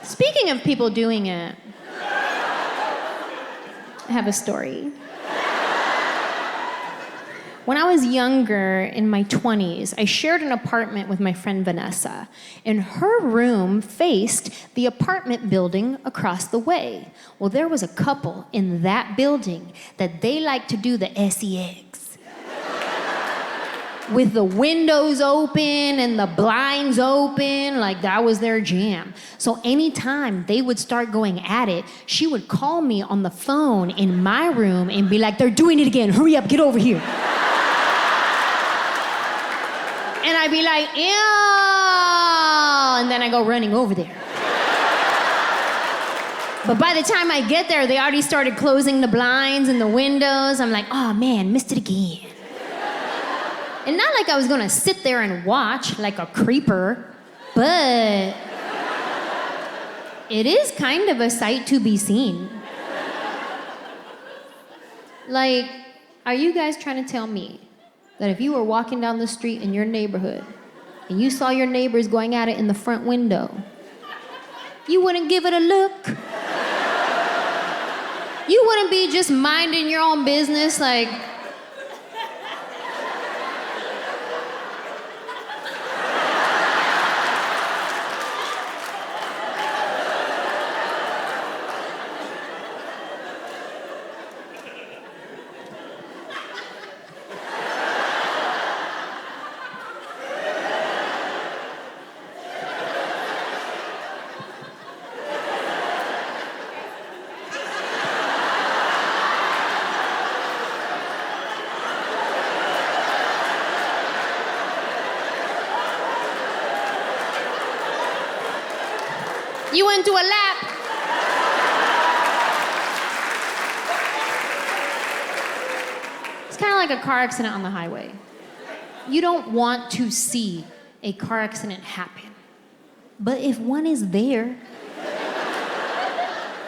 Speaking of people doing it, I have a story. When I was younger, in my 20s, I shared an apartment with my friend Vanessa, and her room faced the apartment building across the way. Well, there was a couple in that building that they liked to do the sex. With the windows open and the blinds open, like that was their jam. So anytime they would start going at it, she would call me on the phone in my room and be like, "They're doing it again, hurry up, get over here." And I'd be like, "Ew," and then I go running over there. But by the time I get there, they already started closing the blinds and the windows. I'm like, "Oh man, missed it again." And not like I was gonna sit there and watch like a creeper, but it is kind of a sight to be seen. Like, are you guys trying to tell me that if you were walking down the street in your neighborhood and you saw your neighbors going at it in the front window, you wouldn't give it a look? You wouldn't be just minding your own business like, you wouldn't do a lap? It's kind of like a car accident on the highway. You don't want to see a car accident happen. But if one is there,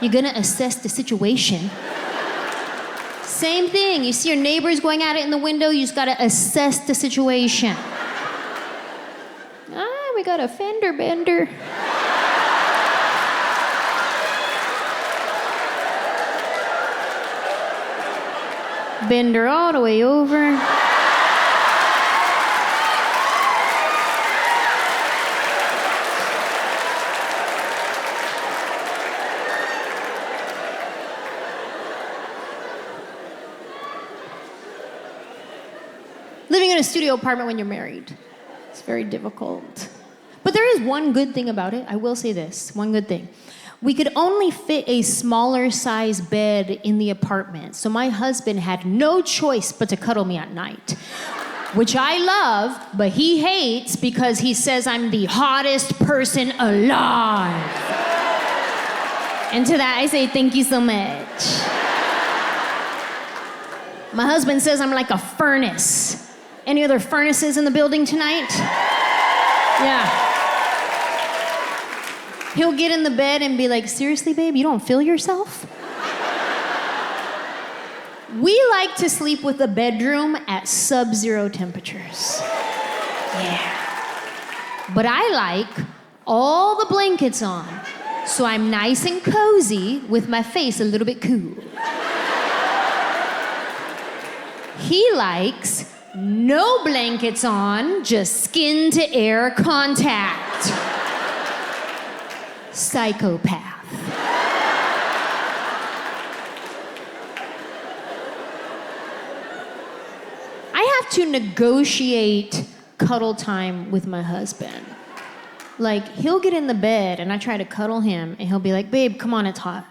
you're gonna assess the situation. Same thing, you see your neighbors going at it in the window, you just gotta assess the situation. Ah, we got a fender bender. Bender all the way over. Living in a studio apartment when you're married, it's very difficult. But there is one good thing about it. I will say this, one good thing. We could only fit a smaller size bed in the apartment, so my husband had no choice but to cuddle me at night, which I love, but he hates because he says I'm the hottest person alive. And to that I say thank you so much. My husband says I'm like a furnace. Any other furnaces in the building tonight? Yeah. He'll get in the bed and be like, "Seriously, babe, you don't feel yourself?" We like to sleep with the bedroom at sub-zero temperatures. Yeah. But I like all the blankets on, so I'm nice and cozy with my face a little bit cool. He likes no blankets on, just skin-to-air contact. Psychopath. I have to negotiate cuddle time with my husband. Like, he'll get in the bed and I try to cuddle him and he'll be like, "Babe, come on, it's hot.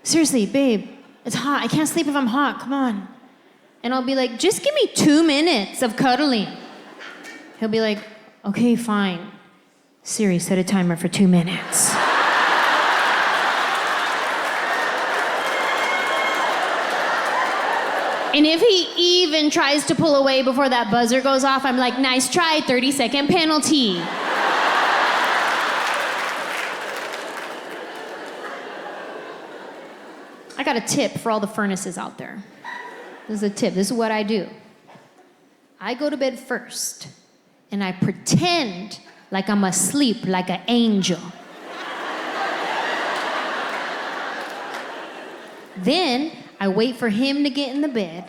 Seriously, babe, it's hot. I can't sleep if I'm hot, come on." And I'll be like, "Just give me 2 minutes of cuddling." He'll be like, "Okay, fine. Siri, set a timer for 2 minutes." And if he even tries to pull away before that buzzer goes off, I'm like, "Nice try, 30-second penalty." I got a tip for all the furnaces out there. This is a tip. This is what I do. I go to bed first, and I pretend like I'm asleep like an angel. Then I wait for him to get in the bed,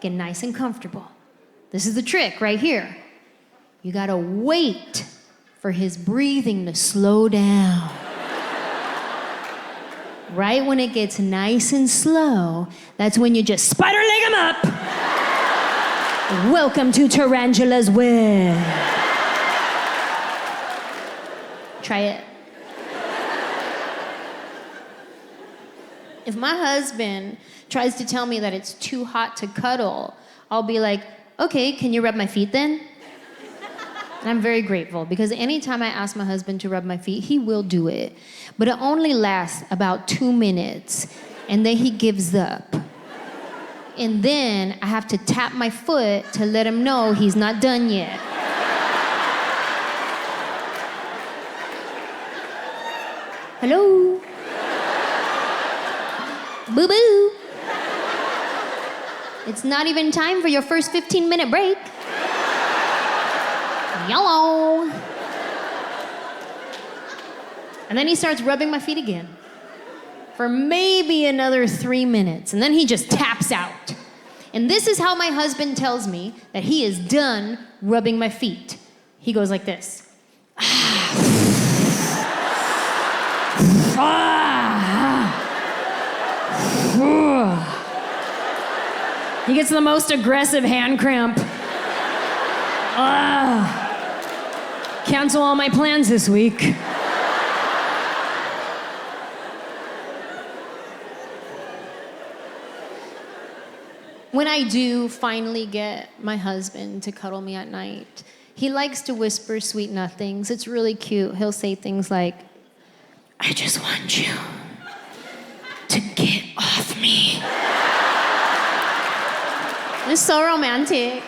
get nice and comfortable. This is the trick right here. You gotta wait for his breathing to slow down. Right when it gets nice and slow, that's when you just spider leg him up. Welcome to Tarantula's web. Try it. If my husband tries to tell me that it's too hot to cuddle, I'll be like, okay, can you rub my feet then? And I'm very grateful because anytime I ask my husband to rub my feet, he will do it. But it only lasts about 2 minutes, and then he gives up. And then I have to tap my foot to let him know he's not done yet. Hello? Boo-boo. It's not even time for your first 15-minute break. Yellow. And then he starts rubbing my feet again for maybe another 3 minutes. And then he just taps out. And this is how my husband tells me that he is done rubbing my feet. He goes like this. He gets the most aggressive hand cramp. Cancel all my plans this week. When I do finally get my husband to cuddle me at night, he likes to whisper sweet nothings. It's really cute. He'll say things like, I just want you to get off me. It's so romantic.